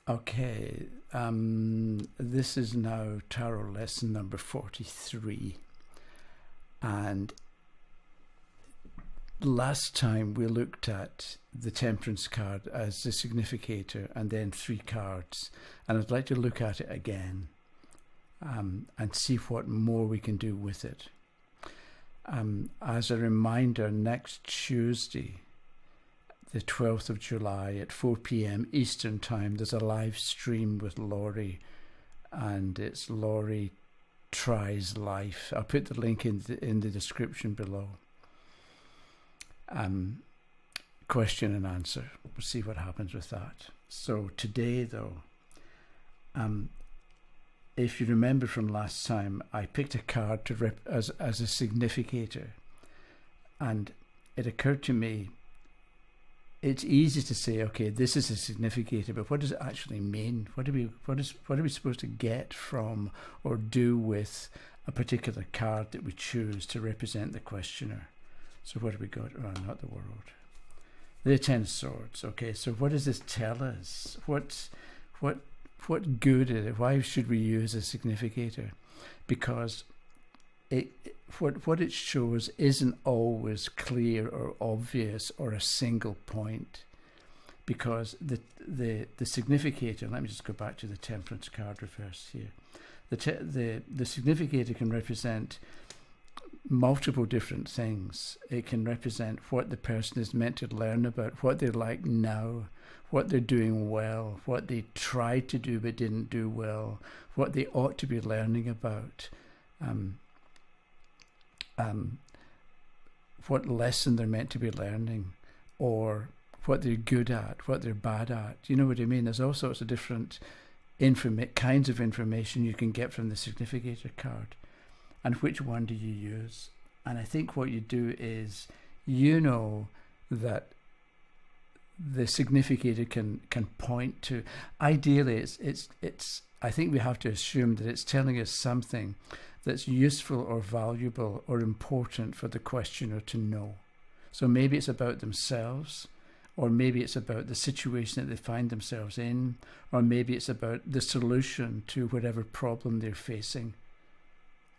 Okay, this is now tarot lesson number 43, and last time we looked at the Temperance card as the significator and then 3 cards, and I'd like to look at it again and see what more we can do with it. As a reminder, next Tuesday, the 12th of July at 4 p.m. Eastern Time, there's a live stream with Laurie, and it's Laurie Tries Life. I'll put the link in the description below. Question and answer. We'll see what happens with that. So today, though, if you remember from last time, I picked a card to as a significator, and it occurred to me, it's easy to say, okay, this is a significator, but what does it actually mean? What are we supposed to get from or do with a particular card that we choose to represent the questioner? So what have we got? Oh, not the world. The 10 of Swords. Okay, so what does this tell us? What good is it? Why should we use a significator? Because what it shows isn't always clear or obvious or a single point, because the significator, let me just go back to the Temperance card reversed here. The significator can represent multiple different things. It can represent what the person is meant to learn about, what they're like now, what they're doing well, what they tried to do but didn't do well, what they ought to be learning about, what lesson they're meant to be learning, or what they're good at, what they're bad at. You know what I mean? There's all sorts of different kinds of information you can get from the significator card. And which one do you use? And I think what you do is, you know that the significator can point to, ideally it's I think we have to assume that it's telling us something that's useful or valuable or important for the questioner to know. So maybe it's about themselves, or maybe it's about the situation that they find themselves in, or maybe it's about the solution to whatever problem they're facing.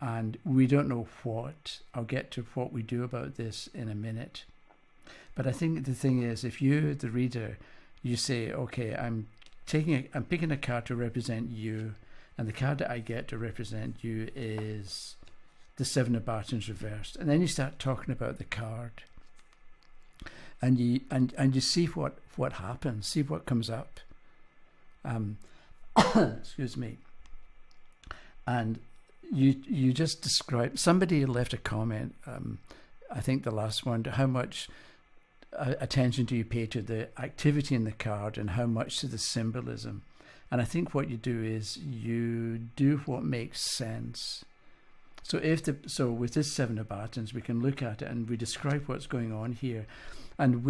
And we don't know what. I'll get to what we do about this in a minute. But I think the thing is, if you, the reader, you say, okay, I'm picking a card to represent you, and the card that I get to represent you is the 7 of Batons reversed. And then you start talking about the card, and you see what happens, see what comes up. Excuse me. And you just describe, somebody left a comment, I think the last one, how much attention do you pay to the activity in the card and how much to the symbolism. And I think what you do is you do what makes sense. So with this 7 of Batons, we can look at it and we describe what's going on here, and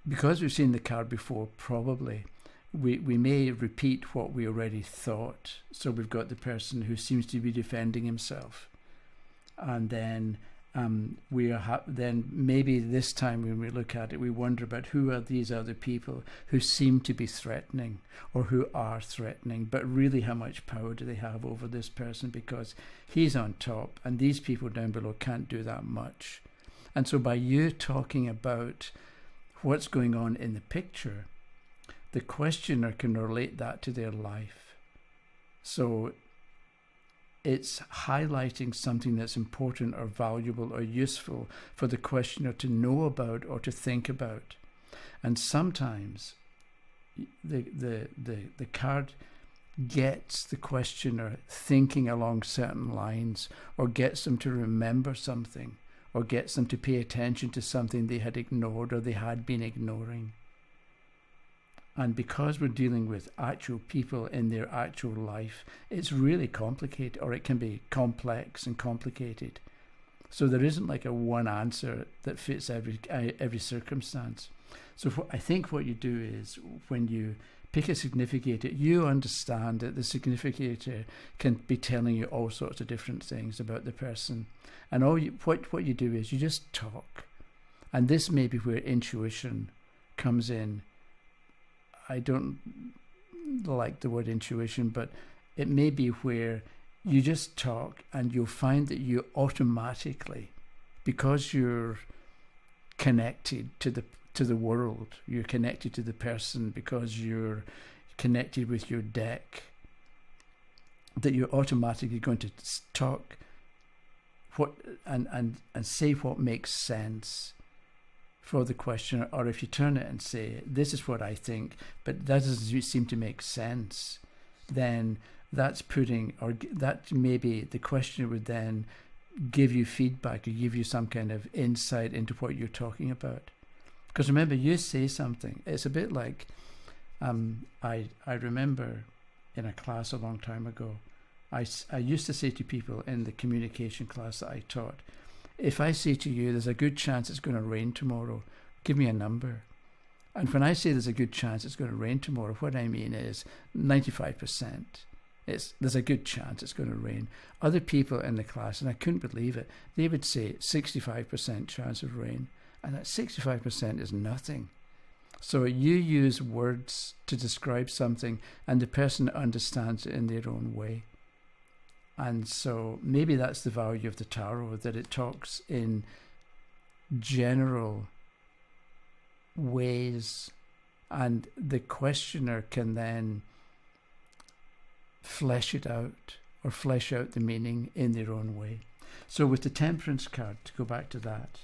because we've seen the card before, probably we may repeat what we already thought. So we've got the person who seems to be defending himself, and then then maybe this time when we look at it, we wonder about who are these other people who seem to be threatening or who are threatening, but really how much power do they have over this person, because he's on top and these people down below can't do that much. And so by you talking about what's going on in the picture, the questioner can relate that to their life. So it's highlighting something that's important or valuable or useful for the questioner to know about or to think about. And sometimes the card gets the questioner thinking along certain lines, or gets them to remember something, or gets them to pay attention to something they had ignored or they had been ignoring. And because we're dealing with actual people in their actual life, it's really complicated, or it can be complex and complicated. So there isn't like a one answer that fits every circumstance. So I think what you do is, when you pick a significator, you understand that the significator can be telling you all sorts of different things about the person. And what you do is you just talk. And this may be where intuition comes in. like the word intuition, but it may be where you just talk and you'll find that you automatically, because you're connected to the world, you're connected to the person, because you're connected with your deck, that you're automatically going to talk what and say what makes sense for the questioner. Or if you turn it and say, this is what I think, but that doesn't seem to make sense, then that's putting, or that maybe the questioner would then give you feedback or give you some kind of insight into what you're talking about. Because remember, you say something, it's a bit like, I remember in a class a long time ago, I used to say to people in the communication class that I taught, if I say to you, there's a good chance it's going to rain tomorrow, give me a number. And when I say there's a good chance it's going to rain tomorrow, what I mean is 95%. There's a good chance it's going to rain. Other people in the class, and I couldn't believe it, they would say 65% chance of rain. And that 65% is nothing. So you use words to describe something and the person understands it in their own way. And so maybe that's the value of the tarot, that it talks in general ways and the questioner can then flesh it out or flesh out the meaning in their own way. So with the Temperance card, to go back to that,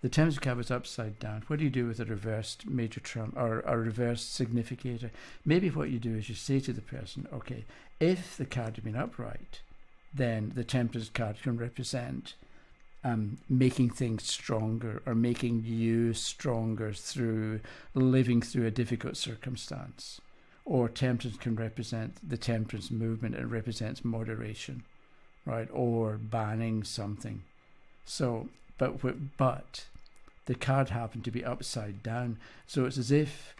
the Temperance card was upside down. What do you do with a reversed major trump or a reversed significator? Maybe what you do is you say to the person, okay, if the card had been upright, then the Temperance card can represent making things stronger or making you stronger through living through a difficult circumstance. Or Temperance can represent the Temperance movement. It represents moderation, right? Or banning something. So, but the card happened to be upside down. So it's as if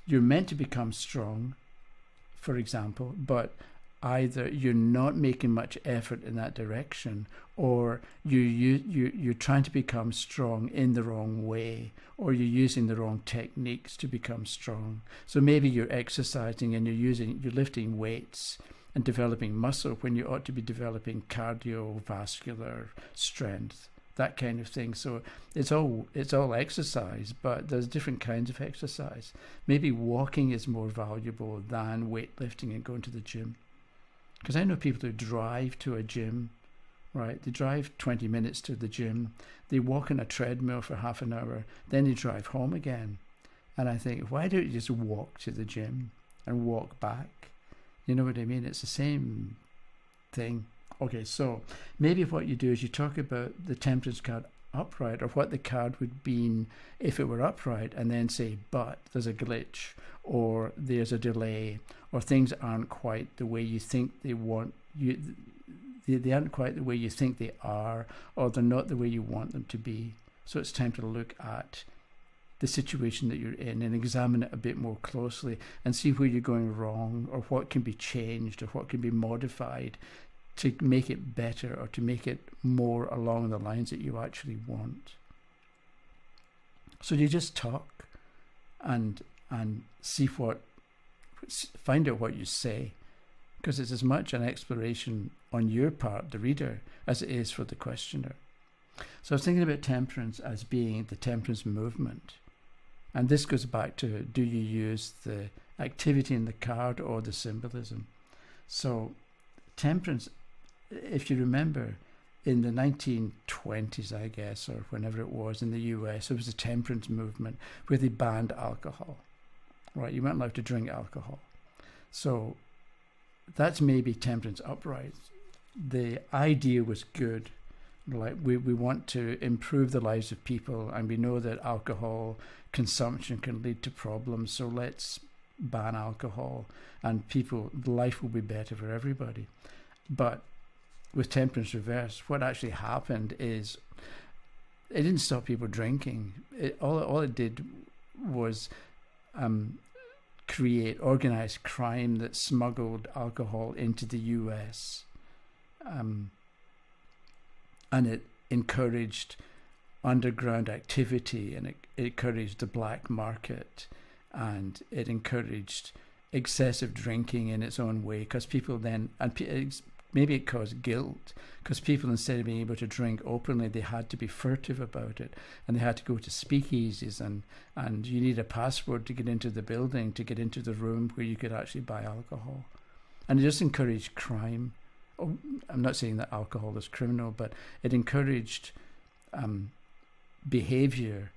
you're meant to become strong, for example, but either you're not making much effort in that direction, or you're trying to become strong in the wrong way, or you're using the wrong techniques to become strong. So maybe you're exercising and you're lifting weights and developing muscle when you ought to be developing cardiovascular strength, that kind of thing. So it's all exercise, but there's different kinds of exercise. Maybe walking is more valuable than weightlifting and going to the gym. Because I know people who drive to a gym, right? They drive 20 minutes to the gym. They walk on a treadmill for half an hour. Then they drive home again. And I think, why don't you just walk to the gym and walk back? You know what I mean? It's the same thing. Okay, so maybe what you do is you talk about the Temperance card upright, or what the card would be if it were upright, and then say, but there's a glitch, or there's a delay, or things aren't quite the way you think they want you. They aren't quite the way you think they are, or they're not the way you want them to be. So it's time to look at the situation that you're in and examine it a bit more closely and see where you're going wrong, or what can be changed, or what can be modified to make it better, or to make it more along the lines that you actually want. So you just talk and find out what you say, because it's as much an exploration on your part, the reader, as it is for the questioner. So I was thinking about Temperance as being the Temperance movement. And this goes back to, do you use the activity in the card or the symbolism? So Temperance, if you remember, in the 1920s, I guess, or whenever it was, in the US, there was a temperance movement where they banned alcohol. Right, you weren't allowed to drink alcohol. So that's maybe Temperance upright. The idea was good. Like we want to improve the lives of people, and we know that alcohol consumption can lead to problems, so let's ban alcohol, and life will be better for everybody. But with Temperance reverse, what actually happened is it didn't stop people drinking. All it did was create organized crime that smuggled alcohol into the US. And it encouraged underground activity, and it encouraged the black market, and it encouraged excessive drinking in its own way, because people then, maybe it caused guilt, because people, instead of being able to drink openly, they had to be furtive about it, and they had to go to speakeasies, and you need a password to get into the building, to get into the room where you could actually buy alcohol. And it just encouraged crime. Oh, I'm not saying that alcohol is criminal, but it encouraged behavior,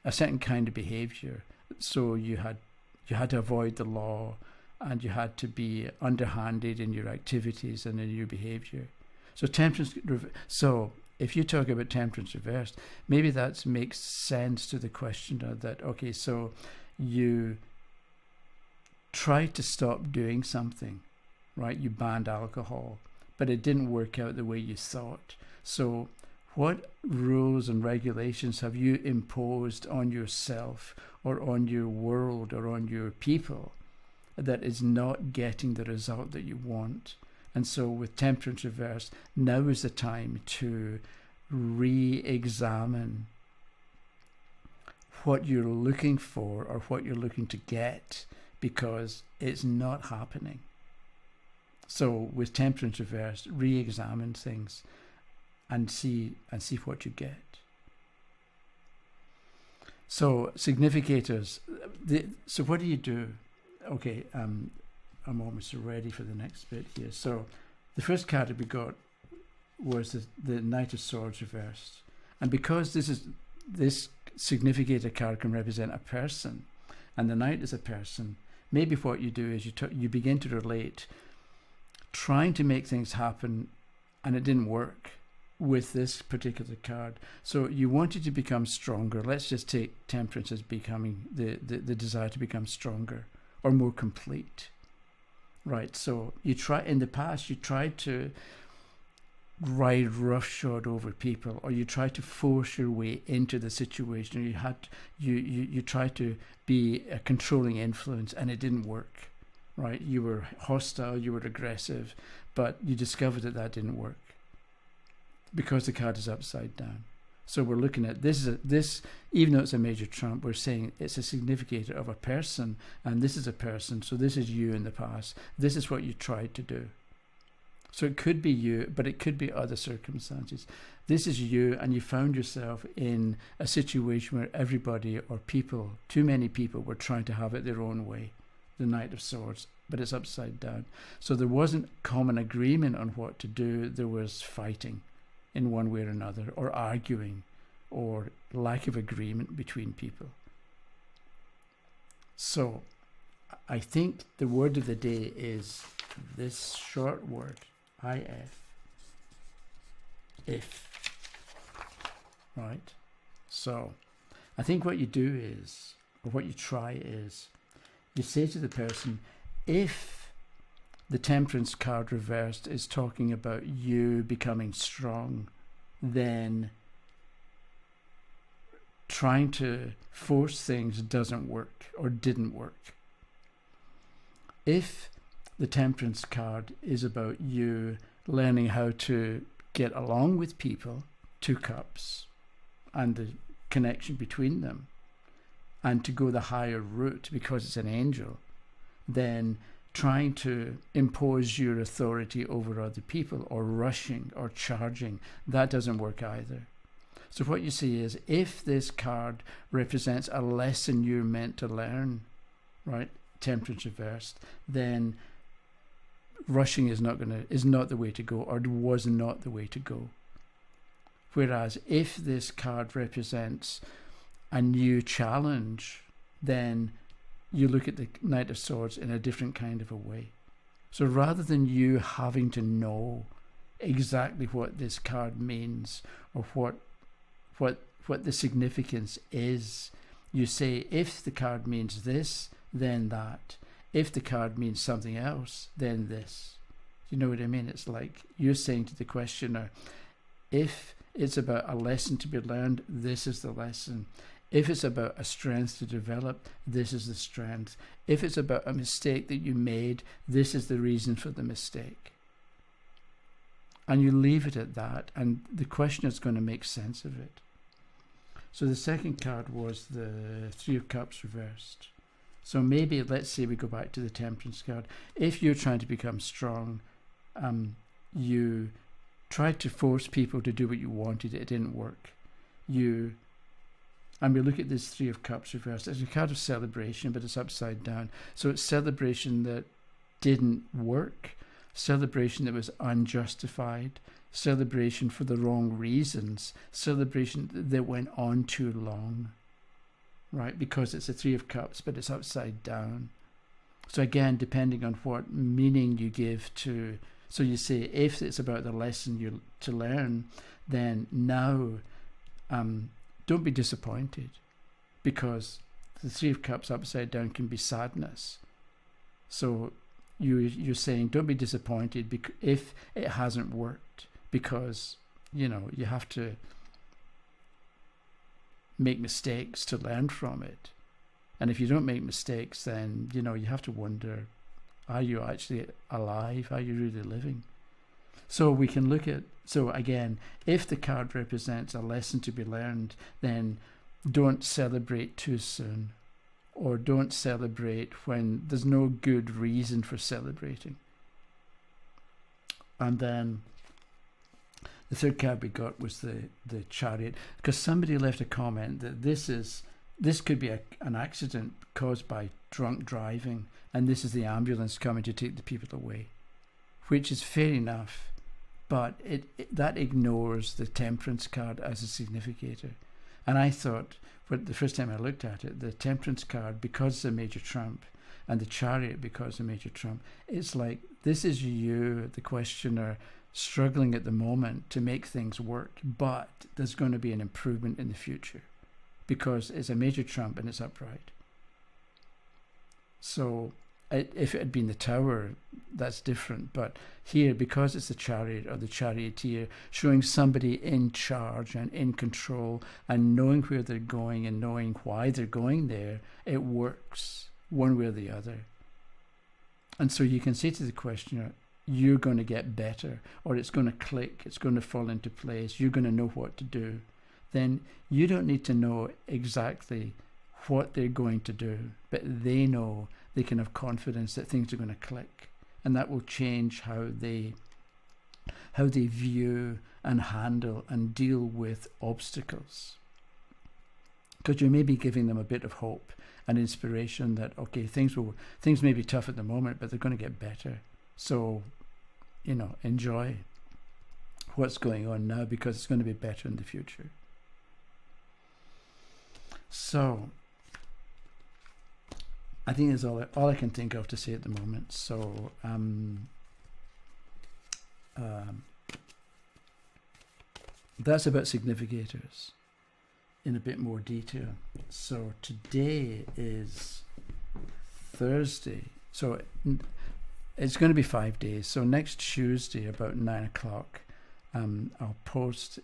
a certain kind of behavior. So you had to avoid the law, and you had to be underhanded in your activities and in your behavior. So temperance. So if you talk about temperance reversed, maybe that makes sense to the questioner. That okay, so you tried to stop doing something, right? You banned alcohol, but it didn't work out the way you thought. So what rules and regulations have you imposed on yourself or on your world or on your people that is not getting the result that you want? And so with temperance reversed, now is the time to re-examine what you're looking for or what you're looking to get, because it's not happening. So with temperance reversed, re-examine things and see what you get. So significators. So what do you do? Okay, I'm almost ready for the next bit here. So the first card we got was the Knight of Swords reversed, and because this significator card can represent a person, and the Knight is a person, maybe what you do is you begin to relate, trying to make things happen, and it didn't work with this particular card. So you wanted to become stronger. Let's just take temperance as becoming the desire to become stronger or more complete, right? So in the past you tried to ride roughshod over people, or you tried to force your way into the situation, or you tried to be a controlling influence, and it didn't work, right? You were hostile, you were aggressive, but you discovered that didn't work because the card is upside down. So we're looking at this, even though it's a major trump, we're saying it's a significator of a person, and this is a person, so this is you in the past. This is what you tried to do. So it could be you, but it could be other circumstances. This is you, and you found yourself in a situation where everybody or people, too many people, were trying to have it their own way. The Knight of Swords, but it's upside down. So there wasn't common agreement on what to do. There was fighting in one way or another, or arguing, or lack of agreement between people. So I think the word of the day is this short word, if, right? So I think what you do is, or what you try is, you say to the person, if the Temperance card reversed is talking about you becoming strong, then trying to force things doesn't work or didn't work. If the Temperance card is about you learning how to get along with people, 2 cups, and the connection between them, and to go the higher route because it's an angel, then trying to impose your authority over other people, or rushing or charging, that doesn't work either. So what you see is, if this card represents a lesson you're meant to learn, right, Temperance reversed, then rushing is not the way to go, or was not the way to go. Whereas if this card represents a new challenge, then you look at the Knight of Swords in a different kind of a way. So rather than you having to know exactly what this card means, or what the significance is, you say, if the card means this, then that. If the card means something else, then this. You know what I mean? It's like you're saying to the questioner, if it's about a lesson to be learned, this is the lesson. If it's about a strength to develop, this is the strength. If it's about a mistake that you made, this is the reason for the mistake. And you leave it at that, and the questioner is going to make sense of it. So the second card was the 3 of Cups reversed. So maybe, let's say we go back to the Temperance card. If you're trying to become strong, you tried to force people to do what you wanted, it didn't work. And we look at this Three of Cups reversed. It's a card of celebration, but it's upside down. So it's celebration that didn't work, celebration that was unjustified, celebration for the wrong reasons, celebration that went on too long, right? Because it's a Three of Cups, but it's upside down. So again, depending on what meaning you give to, so you say, if it's about the lesson you're to learn, then now don't be disappointed, because the Three of Cups upside down can be sadness. So you're saying, don't be disappointed if it hasn't worked, because you have to make mistakes to learn from it. And if you don't make mistakes, then you have to wonder, are you actually alive? Are you really living? So we can look at, so again, if the card represents a lesson to be learned, then don't celebrate too soon, or don't celebrate when there's no good reason for celebrating. And then the third card we got was the Chariot, because somebody left a comment that this could be an accident caused by drunk driving, and this is the ambulance coming to take the people away, which is fair enough, but that ignores the Temperance card as a significator. And I thought, the first time I looked at it, the Temperance card, because it's a major trump, and the Chariot because it's a major trump, it's like, this is you, the questioner, struggling at the moment to make things work, but there's going to be an improvement in the future, because it's a major trump and it's upright. So if it had been the Tower, that's different. But here, because it's the Chariot or the Charioteer, showing somebody in charge and in control and knowing where they're going and knowing why they're going there, it works one way or the other. And so you can say to the questioner, you're going to get better, or it's going to click, it's going to fall into place, you're going to know what to do. Then you don't need to know exactly what they're going to do, but they know, they can have confidence that things are going to click, and that will change how they view and handle and deal with obstacles. Because you may be giving them a bit of hope and inspiration that, okay, things may be tough at the moment, but they're going to get better. So, enjoy what's going on now, because it's going to be better in the future. So I think that's all I can think of to say at the moment. So that's about significators in a bit more detail. So today is Thursday, so it's going to be 5 days. So next Tuesday about 9 o'clock, I'll post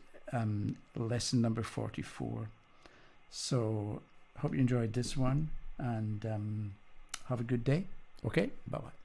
lesson number 44. So hope you enjoyed this one, and have a good day. Okay, bye-bye.